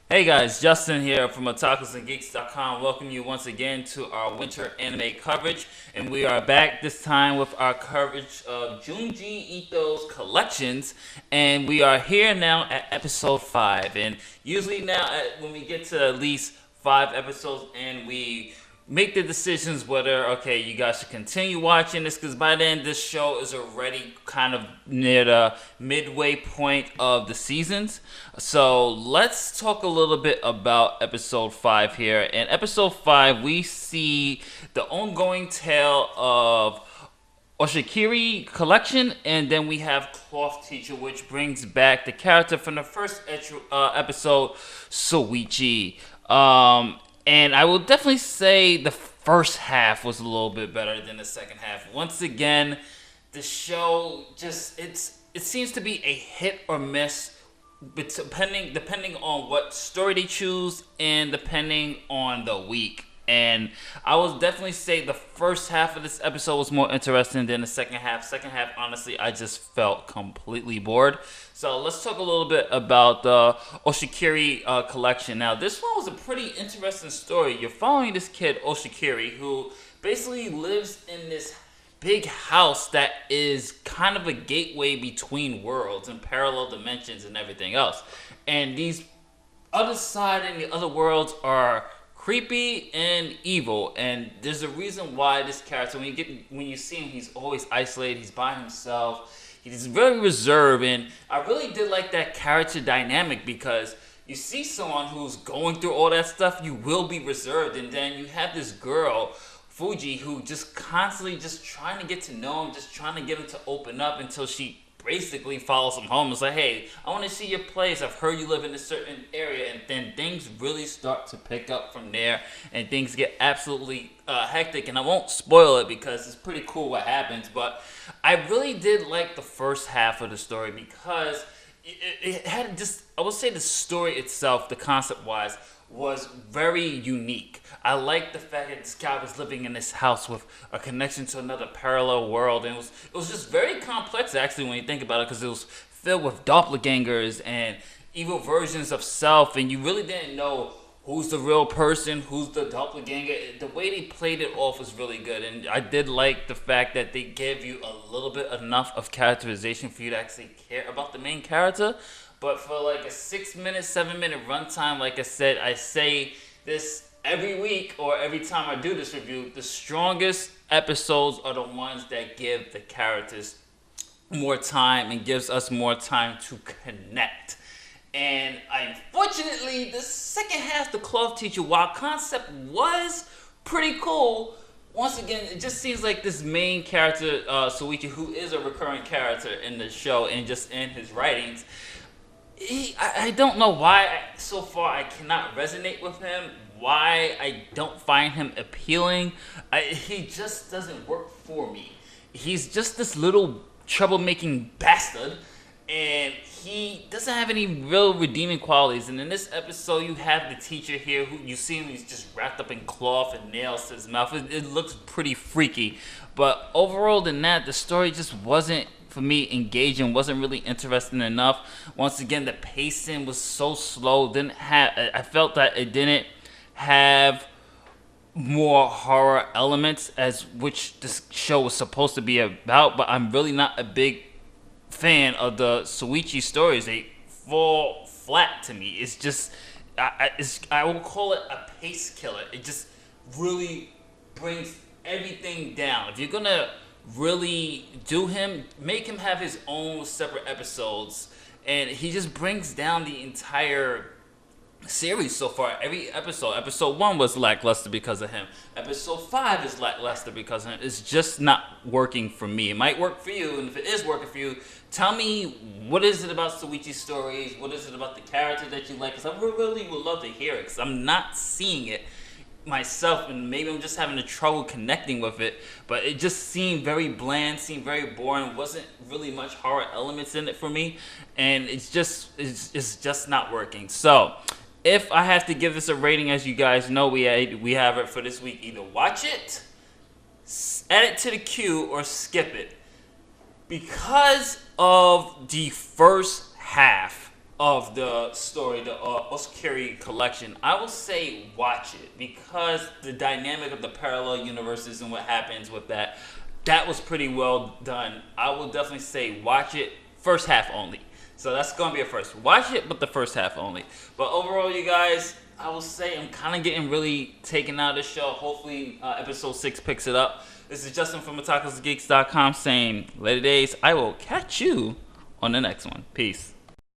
Hey guys, Justin here from otakusandgeeks.com. Welcome you once again to our winter anime coverage, and we are back this time with our coverage of Junji Ito's collections, and we are here now at episode 5. And usually now, when we get to at least 5 episodes, and we make the decisions whether you guys should continue watching this, because by then this show is already kind of near the midway point of the seasons. So let's talk a little bit about episode 5 here. In episode 5 we see the ongoing tale of Oshikiri collection, and then we have Cloth Teacher, which brings back the character from the first episode, Soichi. And I will definitely say the first half was a little bit better than the second half. Once again, the show it seems to be a hit or miss, depending on what story they choose and depending on the week. And I will definitely say the first half of this episode was more interesting than the second half. Second half, honestly, I just felt completely bored. So let's talk a little bit about the Oshikiri collection. Now, this one was a pretty interesting story. You're following this kid, Oshikiri, who basically lives in this big house that is kind of a gateway between worlds and parallel dimensions and everything else. And these other side and the other worlds are creepy and evil, and there's a reason why this character, when you see him, he's always isolated, he's by himself, he's very reserved. And I really did like that character dynamic, because you see someone who's going through all that stuff, you will be reserved, and then you have this girl, Fuchi, who just constantly just trying to get to know him, just trying to get him to open up, until she basically follows him home. It's like, hey, I want to see your place. I've heard you live in a certain area. And then things really start to pick up from there, and things get absolutely hectic. And I won't spoil it because it's pretty cool what happens. But I really did like the first half of the story, because it had just, I would say the story itself, the concept wise, was very unique. I like the fact that this guy was living in this house with a connection to another parallel world, and it was just very complex actually when you think about it, because it was filled with doppelgangers and evil versions of self, and you really didn't know who's the real person, who's the doppelganger. The way they played it off was really good, and I did like the fact that they gave you a little bit enough of characterization for you to actually care about the main character. But for like a 6-minute, 7-minute runtime, like I said, I say this every week or every time I do this review, the strongest episodes are the ones that give the characters more time and gives us more time to connect. And unfortunately, the second half, the Cloth Teacher, while concept was pretty cool, once again, it just seems like this main character, Soichi, who is a recurring character in the show and just in his writings, I don't know why so far I cannot resonate with him, why I don't find him appealing. He just doesn't work for me. He's just this little troublemaking bastard, and he doesn't have any real redeeming qualities. And in this episode, you have the teacher here, who you see him, he's just wrapped up in cloth and nails to his mouth. It looks pretty freaky. But overall than that, the story just wasn't, for me, engaging, wasn't really interesting enough. Once again, the pacing was so slow. I felt that it didn't have more horror elements, as which this show was supposed to be about. But I'm really not a big fan of the Soichi stories. They fall flat to me. It's just, I will call it a pace killer. It just really brings everything down. If you're gonna really do him, make him have his own separate episodes, and he just brings down the entire series so far. Every episode 1 was lackluster because of him. Episode 5 is lackluster because of him. It's just not working for me. It might work for you, and if it is working for you, tell me, what is it about Soichi's stories, what is it about the character that you like, because I really would love to hear it, because I'm not seeing it myself, and maybe I'm just having a trouble connecting with it. But it just seemed very bland, seemed very boring, wasn't really much horror elements in it for me, and it's just not working. So if I have to give this a rating, as you guys know, we have it for this week: either watch it, add it to the queue, or skip it. Because of the first half, of the story, the Oskiri collection, I will say watch it because the dynamic of the parallel universes and what happens with that was pretty well done. I will definitely say watch it, first half only. So that's going to be a first. Watch it, but the first half only. But overall, you guys, I will say I'm kind of getting really taken out of the show. Hopefully, episode 6 picks it up. This is Justin from otakusgeeks.com saying, later days, I will catch you on the next one. Peace.